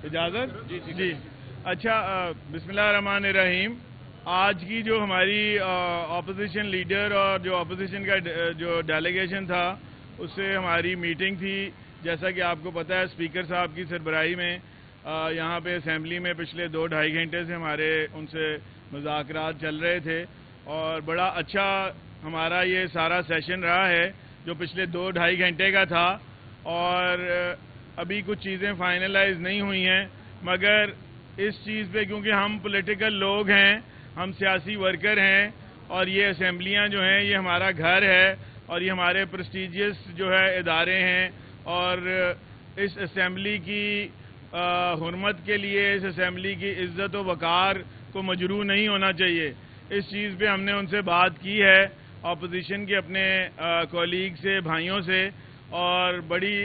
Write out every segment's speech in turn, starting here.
اجازت؟ جی اچھا، بسم اللہ الرحمن الرحیم. آج کی جو ہماری اپوزیشن لیڈر اور جو اپوزیشن کا جو ڈیلیگیشن تھا اس سے ہماری میٹنگ تھی. جیسا کہ آپ کو پتہ ہے اسپیکر صاحب کی سربراہی میں یہاں پہ اسمبلی میں پچھلے 2-2.5 گھنٹے سے ہمارے ان سے مذاکرات چل رہے تھے اور بڑا اچھا ہمارا یہ سارا سیشن رہا ہے جو پچھلے 2-2.5 گھنٹے کا تھا. اور ابھی کچھ چیزیں فائنلائز نہیں ہوئی ہیں، مگر اس چیز پہ کیونکہ ہم پولیٹیکل لوگ ہیں، ہم سیاسی ورکر ہیں اور یہ اسمبلیاں جو ہیں یہ ہمارا گھر ہے اور یہ ہمارے پریسٹیجیس جو ہے ادارے ہیں، اور اس اسمبلی کی حرمت کے لیے، اس اسمبلی کی عزت و وقار کو مجروح نہیں ہونا چاہیے. اس چیز پہ ہم نے ان سے بات کی ہے، اپوزیشن کے اپنے کولیگ سے، بھائیوں سے، اور بڑی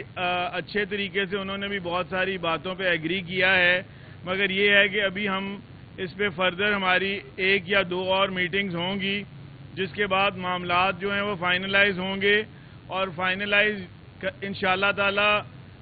اچھے طریقے سے انہوں نے بھی بہت ساری باتوں پہ ایگری کیا ہے. مگر یہ ہے کہ ابھی ہم اس پہ فردر ہماری 1 یا 2 اور میٹنگز ہوں گی جس کے بعد معاملات جو ہیں وہ فائنلائز ہوں گے، اور فائنلائز انشاءاللہ تعالی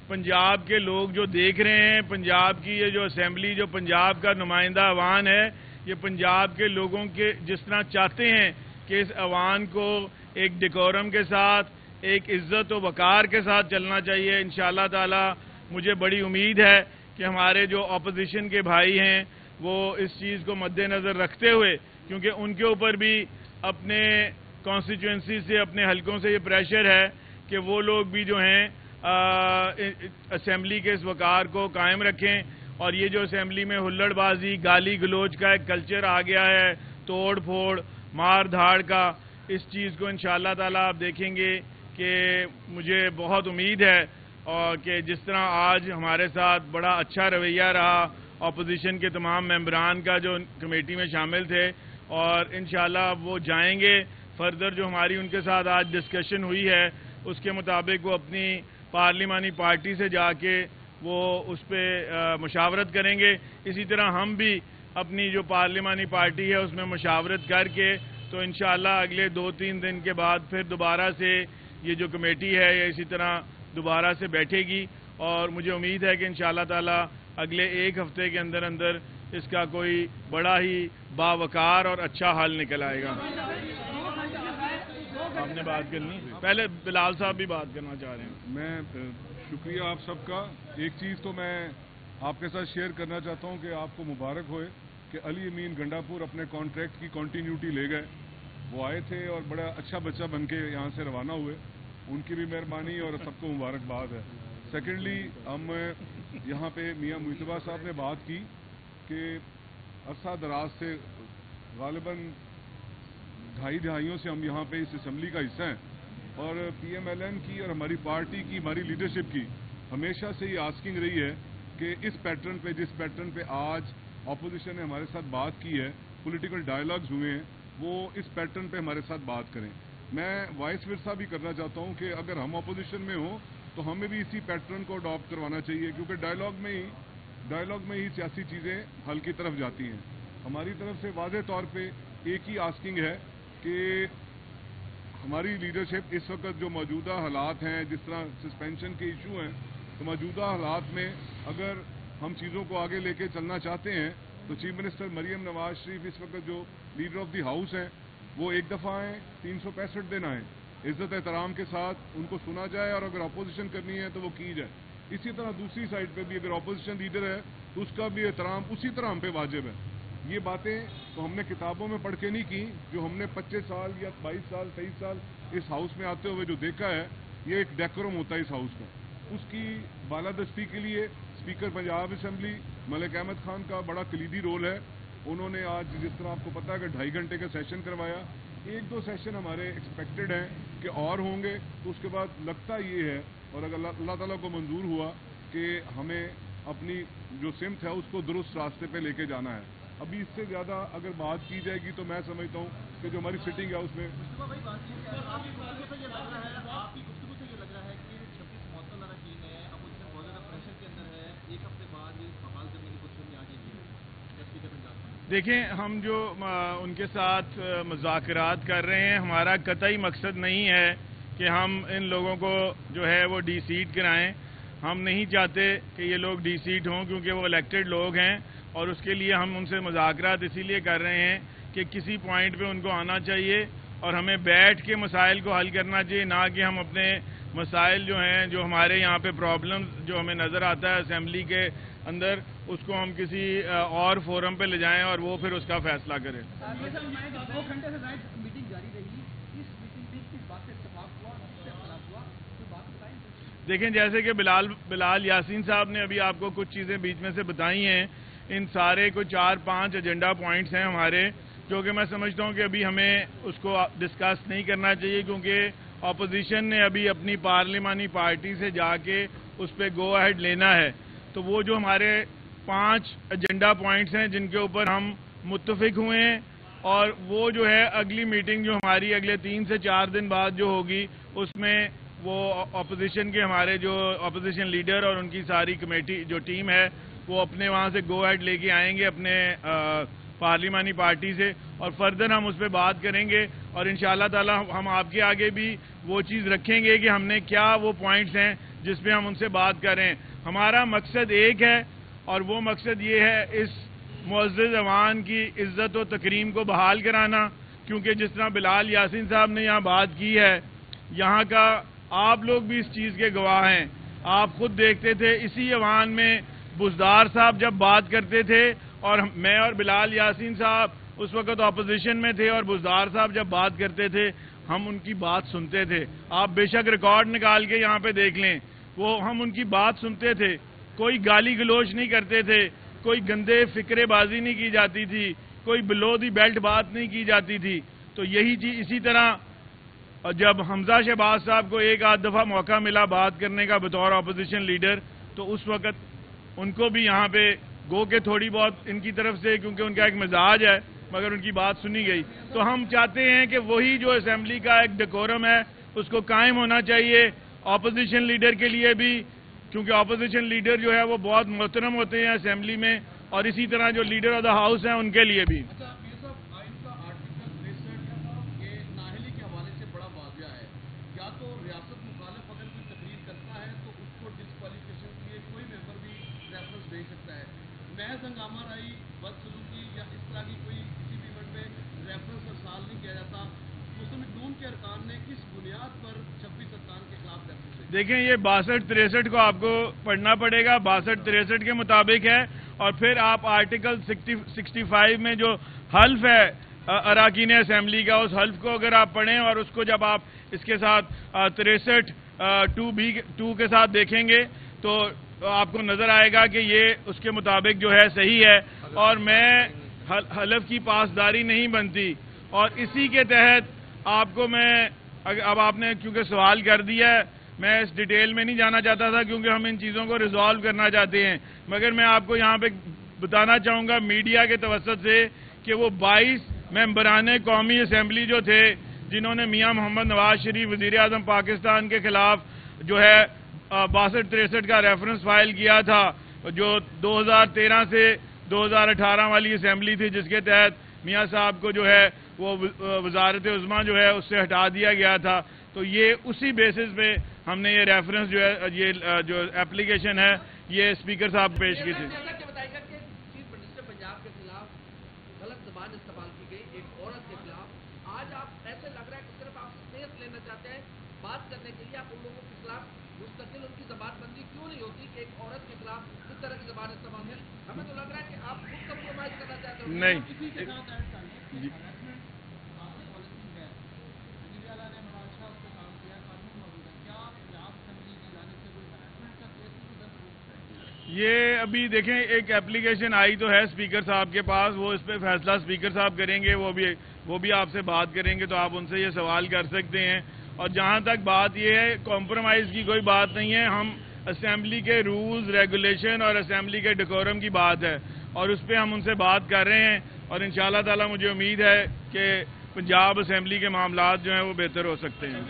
پنجاب کے لوگ جو دیکھ رہے ہیں، پنجاب کی یہ جو اسمبلی، جو پنجاب کا نمائندہ ایوان ہے، یہ پنجاب کے لوگوں کے جس طرح چاہتے ہیں کہ اس ایوان کو ایک ڈیکورم کے ساتھ، ایک عزت و وقار کے ساتھ چلنا چاہیے. انشاءاللہ تعالی مجھے بڑی امید ہے کہ ہمارے جو اپوزیشن کے بھائی ہیں وہ اس چیز کو مد نظر رکھتے ہوئے، کیونکہ ان کے اوپر بھی اپنے کانسٹیچوئنسی سے، اپنے حلقوں سے یہ پریشر ہے کہ وہ لوگ بھی جو ہیں اسمبلی کے اس وقار کو قائم رکھیں. اور یہ جو اسمبلی میں ہلڑ بازی، گالی گلوچ کا ایک کلچر آ گیا ہے، توڑ پھوڑ، مار دھاڑ کا، اس چیز کو انشاءاللہ تعالی آپ دیکھیں گے کہ مجھے بہت امید ہے اور کہ جس طرح آج ہمارے ساتھ بڑا اچھا رویہ رہا اپوزیشن کے تمام ممبران کا جو کمیٹی میں شامل تھے، اور انشاءاللہ وہ جائیں گے فردر. جو ہماری ان کے ساتھ آج ڈسکشن ہوئی ہے اس کے مطابق وہ اپنی پارلیمانی پارٹی سے جا کے وہ اس پہ مشاورت کریں گے. اسی طرح ہم بھی اپنی جو پارلیمانی پارٹی ہے اس میں مشاورت کر کے تو انشاءاللہ اگلے 2-3 دن کے بعد پھر دوبارہ سے یہ جو کمیٹی ہے یہ اسی طرح دوبارہ سے بیٹھے گی، اور مجھے امید ہے کہ انشاءاللہ تعالی اگلے 1 ہفتے کے اندر اندر اس کا کوئی بڑا ہی باوقار اور اچھا حل نکل آئے گا. آپ نے بات کرنی؟ پہلے بلال صاحب بھی بات کرنا چاہ رہے ہیں. میں شکریہ آپ سب کا. ایک چیز تو میں آپ کے ساتھ شیئر کرنا چاہتا ہوں کہ آپ کو مبارک ہوئے کہ علی امین گنڈا پور اپنے کانٹریکٹ کی کنٹینیوٹی لے گئے. وہ آئے تھے اور بڑا اچھا بچہ بن کے یہاں سے روانہ ہوئے. ان کی بھی مہربانی اور سب کو مبارکباد ہے. سیکنڈلی ہم یہاں پہ میاں مجتبیٰ صاحب نے بات کی کہ عرصہ دراز سے غالباً 2.5 دہائیوں سے ہم یہاں پہ اس اسمبلی کا حصہ ہیں، اور پی ایم ایل این کی اور ہماری پارٹی کی، ہماری لیڈرشپ کی ہمیشہ سے یہ آسکنگ رہی ہے کہ اس پیٹرن پہ، جس پیٹرن پہ آج اپوزیشن نے ہمارے ساتھ بات کی ہے، پولیٹیکل ڈائلاگز ہوئے ہیں، وہ اس پیٹرن پہ ہمارے ساتھ بات کریں. میں وائس ورثہ بھی کرنا چاہتا ہوں کہ اگر ہم اپوزیشن میں ہوں تو ہمیں بھی اسی پیٹرن کو اڈاپٹ کروانا چاہیے، کیونکہ ڈائلاگ میں ہی سیاسی چیزیں حل کی طرف جاتی ہیں. ہماری طرف سے واضح طور پہ ایک ہی آسکنگ ہے کہ ہماری لیڈرشپ اس وقت جو موجودہ حالات ہیں، جس طرح سسپینشن کے ایشو ہیں، تو موجودہ حالات میں اگر ہم چیزوں کو آگے لے کے چلنا چاہتے ہیں تو چیف منسٹر مریم نواز شریف اس وقت جو لیڈر آف دی ہاؤس ہیں وہ ایک دفعہ آئیں، 365 دن آئیں، عزت احترام کے ساتھ ان کو سنا جائے، اور اگر اپوزیشن کرنی ہے تو وہ کی جائے. اسی طرح دوسری سائڈ پہ بھی اگر اپوزیشن لیڈر ہے تو اس کا بھی احترام اسی طرح ہم پہ واجب ہے. یہ باتیں تو ہم نے کتابوں میں پڑھ کے نہیں کی، جو ہم نے 25 سال یا 22 سال 23 سال اس ہاؤس میں آتے ہوئے جو دیکھا ہے، یہ ایک ڈیکورم ہوتا ہے اس ہاؤس کا. اس کی بالادستی کے لیے اسپیکر پنجاب اسمبلی ملک احمد خان کا بڑا کلیدی رول ہے. انہوں نے آج جس طرح آپ کو پتا ہے کہ 2.5 گھنٹے کا سیشن کروایا. 1-2 سیشن ہمارے ایکسپیکٹڈ ہیں کہ اور ہوں گے، تو اس کے بعد لگتا یہ ہے، اور اگر اللہ تعالیٰ کو منظور ہوا کہ ہمیں اپنی جو سمت ہے اس کو درست راستے پہ لے کے جانا ہے. ابھی اس سے زیادہ اگر بات کی جائے گی تو میں سمجھتا ہوں کہ جو ہماری سٹنگ ہے اس میں دیکھیں، ہم جو ان کے ساتھ مذاکرات کر رہے ہیں، ہمارا قطعی مقصد نہیں ہے کہ ہم ان لوگوں کو جو ہے وہ ڈی سیٹ کرائیں. ہم نہیں چاہتے کہ یہ لوگ ڈی سیٹ ہوں، کیونکہ وہ الیکٹڈ لوگ ہیں، اور اس کے لیے ہم ان سے مذاکرات اسی لیے کر رہے ہیں کہ کسی پوائنٹ پہ ان کو آنا چاہیے اور ہمیں بیٹھ کے مسائل کو حل کرنا چاہیے، نہ کہ ہم اپنے مسائل جو ہیں، جو ہمارے یہاں پہ پرابلم جو ہمیں نظر آتا ہے اسمبلی کے اندر، اس کو ہم کسی اور فورم پہ لے جائیں اور وہ پھر اس کا فیصلہ کریں۔ دیکھیں، جیسے کہ بلال یاسین صاحب نے ابھی آپ کو کچھ چیزیں بیچ میں سے بتائی ہیں، ان سارے کو 4-5 ایجنڈا پوائنٹس ہیں ہمارے، جو کہ میں سمجھتا ہوں کہ ابھی ہمیں اس کو ڈسکس نہیں کرنا چاہیے، کیونکہ اپوزیشن نے ابھی اپنی پارلیمانی پارٹی سے جا کے اس پہ گو اہیڈ لینا ہے۔ تو وہ جو ہمارے 5 ایجنڈا پوائنٹس ہیں جن کے اوپر ہم متفق ہوئے ہیں، اور وہ جو ہے اگلی میٹنگ جو ہماری اگلے 3 سے 4 دن بعد جو ہوگی، اس میں وہ اپوزیشن کے ہمارے جو اپوزیشن لیڈر اور ان کی ساری کمیٹی جو ٹیم ہے، وہ اپنے وہاں سے گو اہیڈ لے کے آئیں گے اپنے پارلیمانی پارٹی سے، اور فردر ہم اس پہ بات کریں گے، اور انشاءاللہ تعالی ہم آپ کے آگے بھی وہ چیز رکھیں گے کہ ہم نے کیا وہ پوائنٹس ہیں جس پہ ہم ان سے بات کریں۔ ہمارا مقصد ایک ہے، اور وہ مقصد یہ ہے اس معزز ایوان کی عزت و تکریم کو بحال کرانا، کیونکہ جس طرح بلال یاسین صاحب نے یہاں بات کی ہے، یہاں کا آپ لوگ بھی اس چیز کے گواہ ہیں، آپ خود دیکھتے تھے اسی ایوان میں بزدار صاحب جب بات کرتے تھے، اور میں اور بلال یاسین صاحب اس وقت اپوزیشن میں تھے، اور بزدار صاحب جب بات کرتے تھے ہم ان کی بات سنتے تھے۔ آپ بے شک ریکارڈ نکال کے یہاں پہ دیکھ لیں، وہ ہم ان کی بات سنتے تھے، کوئی گالی گلوچ نہیں کرتے تھے، کوئی گندے فکرے بازی نہیں کی جاتی تھی، کوئی بلو دی بیلٹ بات نہیں کی جاتی تھی۔ تو یہی چیز اسی طرح جب حمزہ شہباز صاحب کو ایک آدھ دفعہ موقع ملا بات کرنے کا بطور اپوزیشن لیڈر، تو اس وقت ان کو بھی یہاں پہ گو کہ تھوڑی بہت ان کی طرف سے، کیونکہ ان کا ایک مزاج ہے، مگر ان کی بات سنی گئی۔ تو ہم چاہتے ہیں کہ وہی جو اسمبلی کا ایک ڈیکورم ہے اس کو قائم ہونا چاہیے اپوزیشن لیڈر کے لیے بھی، کیونکہ اپوزیشن لیڈر جو ہے وہ بہت محترم ہوتے ہیں اسمبلی میں، اور اسی طرح جو لیڈر آف دا ہاؤس ہیں ان کے لیے بھی۔ ہنگامہ رائی، بدسلوکی یا اس طرح کی کوئی کسی بھی ایونٹ میں ریفرنس اور سال نہیں کیا جاتا، مسلم نون کے ارکان نے کس بنیاد پر 26 ارکان کے خلاف ریفرنس؟ دیکھیں، یہ 62-63 کو آپ کو پڑھنا پڑے گا، 62-63 کے مطابق ہے، اور پھر آپ آرٹیکل 65 میں جو حلف ہے اراکین اسمبلی کا، اس حلف کو اگر آپ پڑھیں اور اس کو جب آپ اس کے ساتھ 63(2) کے ساتھ دیکھیں گے تو آپ کو نظر آئے گا کہ یہ اس کے مطابق جو ہے صحیح ہے، اور میں حلف کی پاسداری نہیں بنتی، اور اسی کے تحت آپ کو میں اب آپ نے کیونکہ سوال کر دیا ہے، میں اس ڈیٹیل میں نہیں جانا چاہتا تھا کیونکہ ہم ان چیزوں کو ریزالو کرنا چاہتے ہیں، مگر میں آپ کو یہاں پہ بتانا چاہوں گا میڈیا کے توسط سے کہ وہ 22 ممبران قومی اسمبلی جو تھے جنہوں نے میاں محمد نواز شریف وزیر اعظم پاکستان کے خلاف جو ہے 62-63 کا ریفرنس فائل کیا تھا، جو 2013 سے 2018 والی اسمبلی تھی، جس کے تحت میاں صاحب کو جو ہے وہ وزارت عظمیٰ جو ہے اس سے ہٹا دیا گیا تھا، تو یہ اسی بیسس پہ ہم نے یہ ریفرنس جو ہے یہ جو اپلیکیشن ہے یہ اسپیکر صاحب پیش کی تھی۔ زبان استعمال کی گئی ایک عورت کے خلاف، آج آپ ایسے لگ رہا ہے کہ صرف آپ اسپیس لینا چاہتے ہیں بات کرنے کے لیے، آپ ان لوگوں کے خلاف مستقل ان کی زبان بندی کیوں نہیں ہوتی کہ ایک عورت کے خلاف اس طرح کی زبان استعمال ہے؟ ہمیں تو لگ رہا ہے کہ آپ خود کمپرومائز کرنا چاہتے ہیں۔ نہیں، یہ ابھی دیکھیں ایک اپلیکیشن آئی تو ہے اسپیکر صاحب کے پاس، وہ اس پہ فیصلہ اسپیکر صاحب کریں گے، وہ بھی آپ سے بات کریں گے، تو آپ ان سے یہ سوال کر سکتے ہیں۔ اور جہاں تک بات یہ ہے کمپرومائز کی کوئی بات نہیں ہے، ہم اسمبلی کے رولز ریگولیشن اور اسمبلی کے ڈیکورم کی بات ہے، اور اس پہ ہم ان سے بات کر رہے ہیں، اور انشاءاللہ تعالی مجھے امید ہے کہ پنجاب اسمبلی کے معاملات جو ہیں وہ بہتر ہو سکتے ہیں۔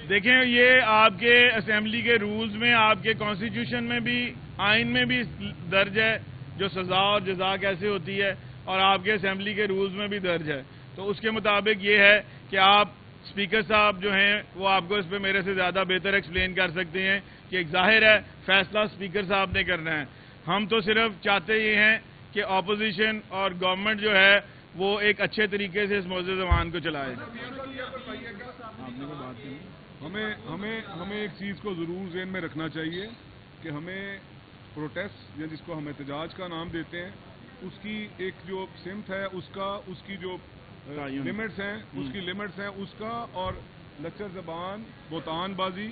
دیکھیں، یہ آپ کے اسمبلی کے رولز میں، آپ کے کانسٹیٹیوشن میں بھی، آئین میں بھی درج ہے جو سزا اور جزا کیسے ہوتی ہے، اور آپ کے اسمبلی کے رولز میں بھی درج ہے. تو اس کے مطابق یہ ہے کہ آپ اسپیکر صاحب جو ہیں وہ آپ کو اس پہ میرے سے زیادہ بہتر ایکسپلین کر سکتے ہیں کہ ایک ظاہر ہے فیصلہ اسپیکر صاحب نے کرنا ہے. ہم تو صرف چاہتے یہ ہیں کہ اپوزیشن اور گورنمنٹ جو ہے وہ ایک اچھے طریقے سے اس موضوع زبان کو چلائے. ہمیں ایک چیز کو ضرور ذہن میں رکھنا چاہیے کہ ہمیں پروٹیسٹ یا جس کو ہم احتجاج کا نام دیتے ہیں اس کی ایک جو سمت ہے اس کی جو لمٹس ہیں اس کا اور لچر زبان بہتان بازی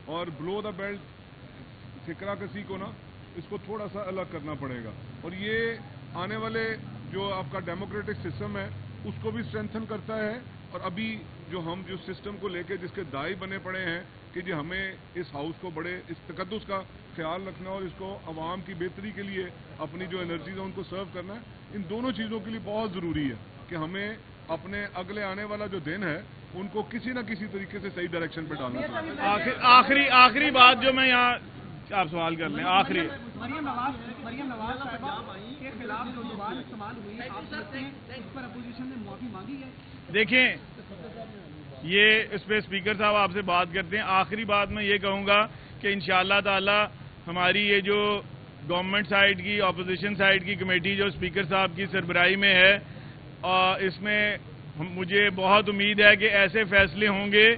اور بلو دا بیلٹ فکرہ کسی کو نا اس کو تھوڑا سا الگ کرنا پڑے گا. اور یہ آنے والے جو آپ کا ڈیموکریٹک سسٹم ہے اس کو بھی اسٹرینتھن کرتا ہے. اور ابھی جو ہم جو سسٹم کو لے کے جس کے دائی بنے پڑے ہیں کہ جی ہمیں اس ہاؤس کو بڑے اس تقدس کا خیال رکھنا اور اس کو عوام کی بہتری کے لیے اپنی جو انرجیز ہیں ان کو سرو کرنا ہے, ان دونوں چیزوں کے لیے بہت ضروری ہے کہ ہمیں اپنے اگلے آنے والا جو دن ہے ان کو کسی نہ کسی طریقے سے صحیح ڈائریکشن پہ ڈالنا چاہیے. آخری بات جو میں یہاں آپ سوال کر لیں آخری مریم نواز کے خلاف جو زبان استعمال ہوئی آپ سمجھتے ہیں اس پر اپوزیشن نے معافی مانگی ہے؟ دیکھیں یہ اس پہ اسپیکر صاحب آپ سے بات کرتے ہیں. آخری بات میں یہ کہوں گا کہ انشاءاللہ تعالی ہماری یہ جو گورنمنٹ سائیڈ کی اپوزیشن سائیڈ کی کمیٹی جو اسپیکر صاحب کی سربراہی میں ہے اس میں مجھے بہت امید ہے کہ ایسے فیصلے ہوں گے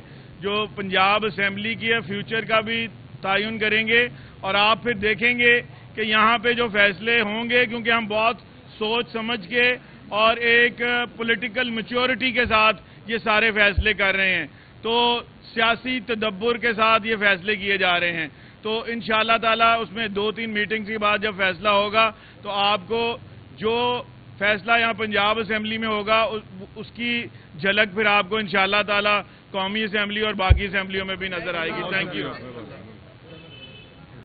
جو پنجاب اسمبلی کی فیوچر کا بھی تعین کریں گے. اور آپ پھر دیکھیں گے کہ یہاں پہ جو فیصلے ہوں گے کیونکہ ہم بہت سوچ سمجھ کے اور ایک پولیٹیکل میچورٹی کے ساتھ یہ سارے فیصلے کر رہے ہیں, تو سیاسی تدبر کے ساتھ یہ فیصلے کیے جا رہے ہیں. تو انشاءاللہ تعالی اس میں 2-3 میٹنگز کے بعد جب فیصلہ ہوگا تو آپ کو جو فیصلہ یہاں پنجاب اسمبلی میں ہوگا اس کی جھلک پھر آپ کو انشاءاللہ تعالی قومی اسمبلی اور باقی اسمبلیوں میں بھی نظر آئے گی. Thank you.